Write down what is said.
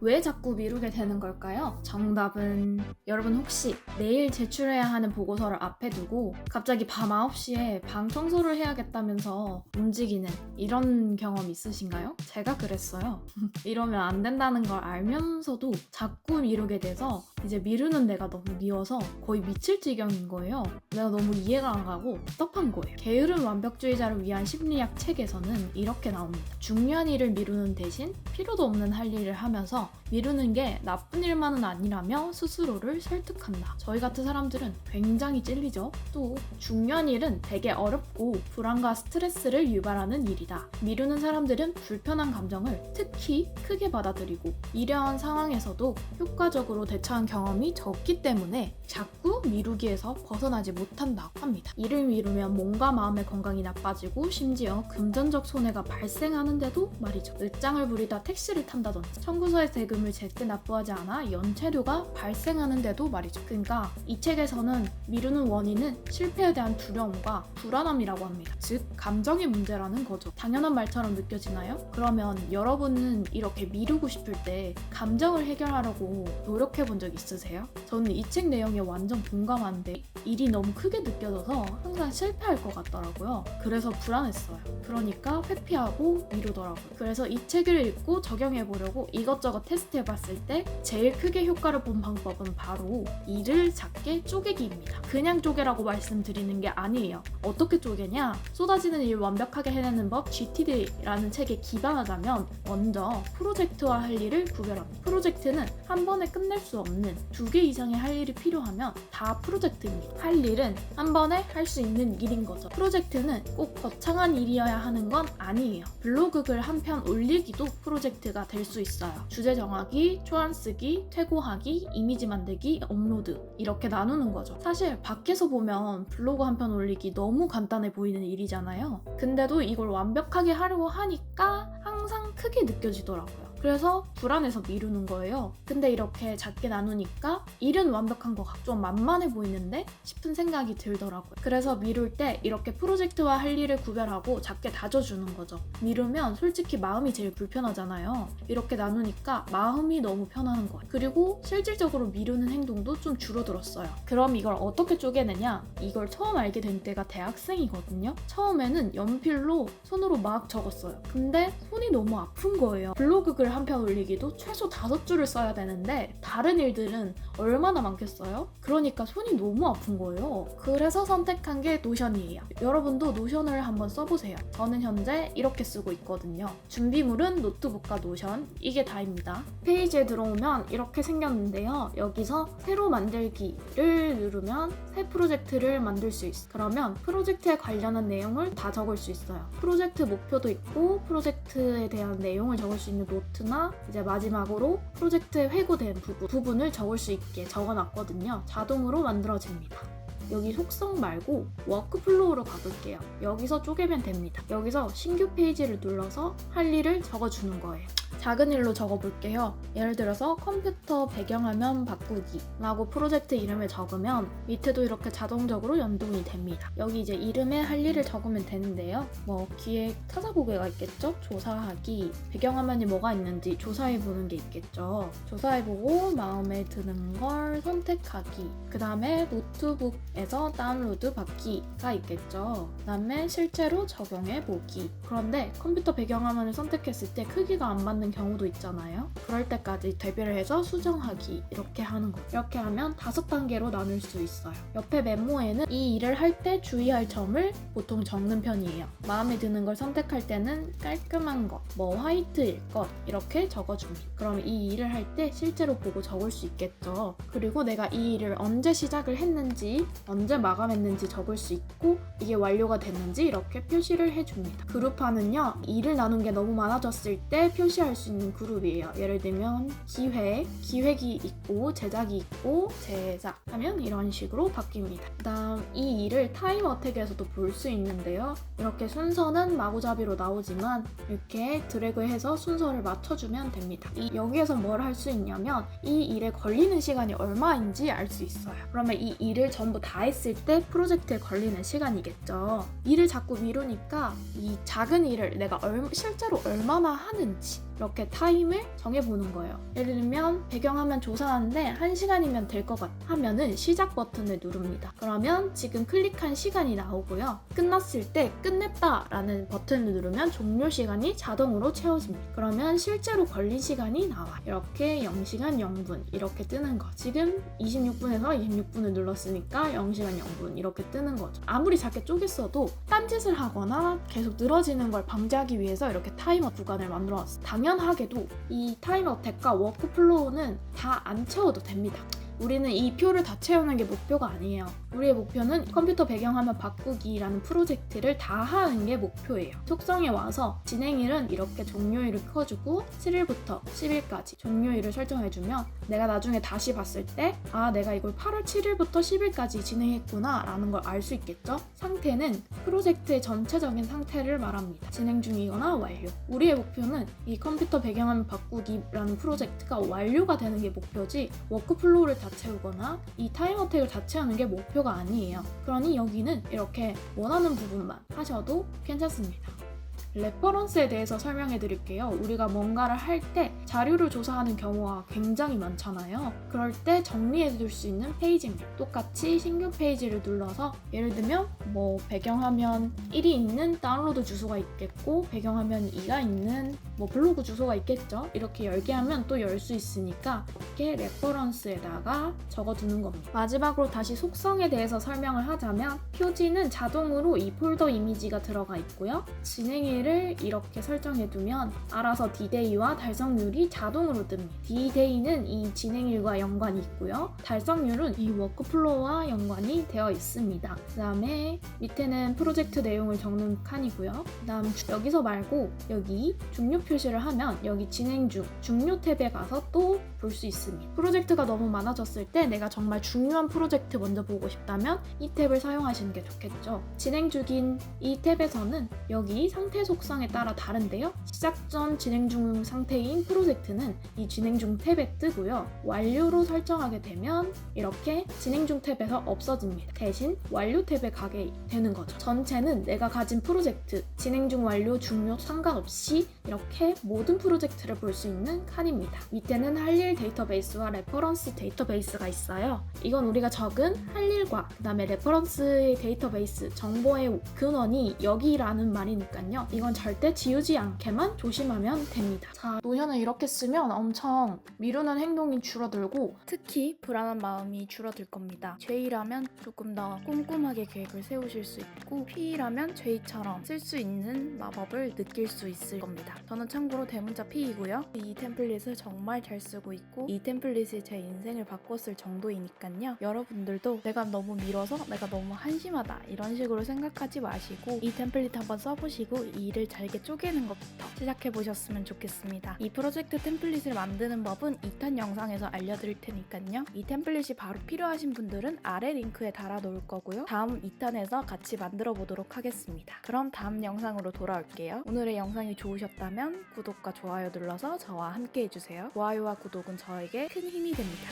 왜 자꾸 미루게 되는 걸까요? 정답은 여러분 혹시 내일 제출해야 하는 보고서를 앞에 두고 갑자기 밤 9시에 방 청소를 해야겠다면서 움직이는 이런 경험 있으신가요? 제가 그랬어요. 이러면 안 된다는 걸 알면서도 자꾸 미루게 돼서 이제 미루는 내가 너무 미워서 거의 미칠 지경인 거예요. 내가 너무 이해가 안 가고 답답한 거예요. 게으른 완벽주의자를 위한 심리학 책에서는 이렇게 나옵니다. 중요한 일을 미루는 대신 필요도 없는 할 일을 하면서 미루는 게 나쁜 일만은 아니라며 스스로를 설득한다. 저희 같은 사람들은 굉장히 찔리죠. 또 중요한 일은 되게 어렵고 불안과 스트레스를 유발하는 일이다. 미루는 사람들은 불편한 감정을 특히 크게 받아들이고 이러한 상황에서도 효과적으로 대처한 경험이 적기 때문에 자꾸 미루기에서 벗어나지 못한다고 합니다. 일을 미루면 몸과 마음의 건강이 나빠지고 심지어 금전적 손해가 발생하는데도 말이죠. 늦장을 부리다 택시를 탄다든지 청구서의 세금을 제때 납부하지 않아 연체료가 발생하는데도 말이죠. 그러니까 이 책에서는 미루는 원인은 실패에 대한 두려움과 불안함이라고 합니다. 즉 감정의 문제라는 거죠. 당연한 말처럼 느껴지나요? 그러면 여러분은 이렇게 미루고 싶을 때 감정을 해결하려고 노력해 본 적 있으세요? 저는 이 책 내용에 완전 공감하는데 일이 너무 크게 느껴져서 항상 실패할 것 같더라고요. 그래서 불안했어요. 그러니까 회피하고 미루더라고요. 그래서 이 책을 읽고 적용해 보려고 이것저것 테스트해 봤을 때 제일 크게 효과를 본 방법은 바로 일을 작게 쪼개기입니다. 그냥 쪼개라고 말씀드리는 게 아니에요. 어떻게 쪼개냐? 쏟아지는 일 완벽하게 해내는 법 GTD라는 책에 기반하자면 먼저 프로젝트와 할 일을 구별합니다. 프로젝트는 한 번에 끝낼 수 없는 2개 이상의 할 일이 필요하면 다 프로젝트입니다. 할 일은 한 번에 할 수 있는 일인 거죠. 프로젝트는 꼭 거창한 일이어야 하는 건 아니에요. 블로그 글 한 편 올리기도 프로젝트가 될 수 있어요. 주제 정하기, 초안 쓰기, 퇴고하기, 이미지 만들기, 업로드 이렇게 나누는 거죠. 사실 밖에서 보면 블로그 한 편 올리기 너무 간단해 보이는 일이잖아요. 근데도 이걸 완벽하게 하려고 하니까 항상 크게 느껴지더라고요. 그래서 불안해서 미루는 거예요. 근데 이렇게 작게 나누니까 일은 완벽한 것 같고 좀 만만해 보이는데 싶은 생각이 들더라고요. 그래서 미룰 때 이렇게 프로젝트와 할 일을 구별하고 작게 다져주는 거죠. 미루면 솔직히 마음이 제일 불편하잖아요. 이렇게 나누니까 마음이 너무 편한 거예요. 그리고 실질적으로 미루는 행동도 좀 줄어들었어요. 그럼 이걸 어떻게 쪼개느냐? 이걸 처음 알게 된 때가 대학생이거든요. 처음에는 연필로 손으로 막 적었어요. 근데 손이 너무 아픈 거예요. 블로그 글 한 편 올리기도 최소 5줄을 써야 되는데 다른 일들은 얼마나 많겠어요? 그러니까 손이 너무 아픈 거예요. 그래서 선택한 게 노션이에요. 여러분도 노션을 한번 써보세요. 저는 현재 이렇게 쓰고 있거든요. 준비물은 노트북과 노션, 이게 다입니다. 페이지에 들어오면 이렇게 생겼는데요. 여기서 새로 만들기를 누르면 새 프로젝트를 만들 수 있어요. 그러면 프로젝트에 관련한 내용을 다 적을 수 있어요. 프로젝트 목표도 있고 프로젝트에 대한 내용을 적을 수 있는 노트나 이제 마지막으로 프로젝트에 회고된 부분을 적을 수 있게 적어놨거든요. 자동으로 만들어집니다. 여기 속성 말고 워크플로우로 가볼게요. 여기서 쪼개면 됩니다. 여기서 신규 페이지를 눌러서 할 일을 적어주는 거예요. 작은 일로 적어볼게요. 예를 들어서 컴퓨터 배경화면 바꾸기 라고 프로젝트 이름을 적으면 밑에도 이렇게 자동적으로 연동이 됩니다. 여기 이제 이름에 할 일을 적으면 되는데요. 기획 찾아보기가 있겠죠? 조사하기, 배경화면이 뭐가 있는지 조사해보는 게 있겠죠. 조사해보고 마음에 드는 걸 선택하기, 그 다음에 노트북에서 다운로드 받기가 있겠죠. 그 다음에 실제로 적용해보기. 그런데 컴퓨터 배경화면을 선택했을 때 크기가 안 맞는 경우도 있잖아요. 그럴 때까지 대비를 해서 수정하기 이렇게 하는 거예요. 이렇게 하면 5단계로 나눌 수 있어요. 옆에 메모에는 이 일을 할 때 주의할 점을 보통 적는 편이에요. 마음에 드는 걸 선택할 때는 깔끔한 것, 화이트일 것 이렇게 적어줍니다. 그럼 이 일을 할 때 실제로 보고 적을 수 있겠죠. 그리고 내가 이 일을 언제 시작을 했는지, 언제 마감했는지 적을 수 있고 이게 완료가 됐는지 이렇게 표시를 해줍니다. 그룹화는요, 일을 나눈 게 너무 많아졌을 때 표시할 수 있는 그룹이에요. 예를 들면 기획이 있고 제작이 있고 제작 하면 이런 식으로 바뀝니다. 그 다음 이 일을 타임 어택에서도 볼 수 있는데요. 이렇게 순서는 마구잡이로 나오지만 이렇게 드래그해서 순서를 맞춰주면 됩니다. 여기에서 뭘 할 수 있냐면 이 일에 걸리는 시간이 얼마인지 알 수 있어요. 그러면 이 일을 전부 다 했을 때 프로젝트에 걸리는 시간이겠죠. 일을 자꾸 미루니까 이 작은 일을 내가 실제로 얼마나 하는지 이렇게 타임을 정해보는 거예요. 예를 들면 배경화면 조사하는데 1시간이면 될 것 같아 하면은 시작 버튼을 누릅니다. 그러면 지금 클릭한 시간이 나오고요. 끝났을 때 끝냈다 라는 버튼을 누르면 종료 시간이 자동으로 채워집니다. 그러면 실제로 걸린 시간이 나와. 이렇게 0시간 0분 이렇게 뜨는 거. 지금 26분에서 26분을 눌렀으니까 0시간 0분 이렇게 뜨는 거죠. 아무리 작게 쪼갰어도 딴짓을 하거나 계속 늘어지는 걸 방지하기 위해서 이렇게 타이머 구간을 만들어놨어요. 당연하게도 이 타이머 덱과 워크플로우는 다 안 채워도 됩니다. 우리는 이 표를 다 채우는 게 목표가 아니에요. 우리의 목표는 컴퓨터 배경화면 바꾸기라는 프로젝트를 다 하는 게 목표예요. 속성에 와서 진행일은 이렇게 종료일을 켜주고 7일부터 10일까지 종료일을 설정해주면 내가 나중에 다시 봤을 때 내가 이걸 8월 7일부터 10일까지 진행했구나 라는 걸 알 수 있겠죠? 상태는 프로젝트의 전체적인 상태를 말합니다. 진행 중이거나 완료. 우리의 목표는 이 컴퓨터 배경화면 바꾸기라는 프로젝트가 완료가 되는 게 목표지 워크플로우를 다 채우거나 이 타임어택을 다 채우는 게 목표가 아니에요. 그러니 여기는 이렇게 원하는 부분만 하셔도 괜찮습니다. 레퍼런스에 대해서 설명해 드릴게요. 우리가 뭔가를 할 때 자료를 조사하는 경우가 굉장히 많잖아요. 그럴 때 정리해 둘 수 있는 페이지입니다. 똑같이 신규 페이지를 눌러서 예를 들면 배경화면 1이 있는 다운로드 주소가 있겠고 배경화면 2가 있는 블로그 주소가 있겠죠. 이렇게 열게 하면 또 열 수 있으니까 이렇게 레퍼런스에다가 적어두는 겁니다. 마지막으로 다시 속성에 대해서 설명을 하자면 표지는 자동으로 이 폴더 이미지가 들어가 있고요. 진행일을 이렇게 설정해두면 알아서 D-Day와 달성률이 자동으로 뜹니다. D-Day는 이 진행일과 연관이 있고요. 달성률은 이 워크플로우와 연관이 되어 있습니다. 그 다음에 밑에는 프로젝트 내용을 적는 칸이고요. 그 다음 여기서 말고 여기 종료 표시를 하면 여기 진행 중 중요 탭에 가서 또 볼 수 있습니다. 프로젝트가 너무 많아졌을 때 내가 정말 중요한 프로젝트 먼저 보고 싶다면 이 탭을 사용하시는 게 좋겠죠. 진행 중인 이 탭에서는 여기 상태 속성에 따라 다른데요. 시작 전 진행 중 상태인 프로젝트는 이 진행 중 탭에 뜨고요. 완료로 설정하게 되면 이렇게 진행 중 탭에서 없어집니다. 대신 완료 탭에 가게 되는 거죠. 전체는 내가 가진 프로젝트, 진행 중 완료, 중요 상관없이 이렇게 모든 프로젝트를 볼 수 있는 칸입니다. 밑에는 할 일 데이터베이스와 레퍼런스 데이터베이스가 있어요. 이건 우리가 적은 할 일과 그 다음에 레퍼런스의 데이터베이스, 정보의 근원이 여기라는 말이니까요. 이건 절대 지우지 않게만 조심하면 됩니다. 자, 노션을 이렇게 쓰면 엄청 미루는 행동이 줄어들고 특히 불안한 마음이 줄어들 겁니다. J라면 조금 더 꼼꼼하게 계획을 세우실 수 있고 P라면 J처럼 쓸 수 있는 마법을 느낄 수 있을 겁니다. 저는 참고로 대문자 P이고요. 이 템플릿을 정말 잘 쓰고 있고 이 템플릿이 제 인생을 바꿨을 정도이니까요. 여러분들도 내가 너무 미뤄서 내가 너무 한심하다 이런 식으로 생각하지 마시고 이 템플릿 한번 써보시고 이 일을 잘게 쪼개는 것부터 시작해보셨으면 좋겠습니다. 이 프로젝트 템플릿을 만드는 법은 2탄 영상에서 알려드릴 테니까요. 이 템플릿이 바로 필요하신 분들은 아래 링크에 달아놓을 거고요. 다음 2탄에서 같이 만들어 보도록 하겠습니다. 그럼 다음 영상으로 돌아올게요. 오늘의 영상이 좋으셨다면 구독과 좋아요 눌러서 저와 함께 해주세요. 좋아요와 구독은 저에게 큰 힘이 됩니다.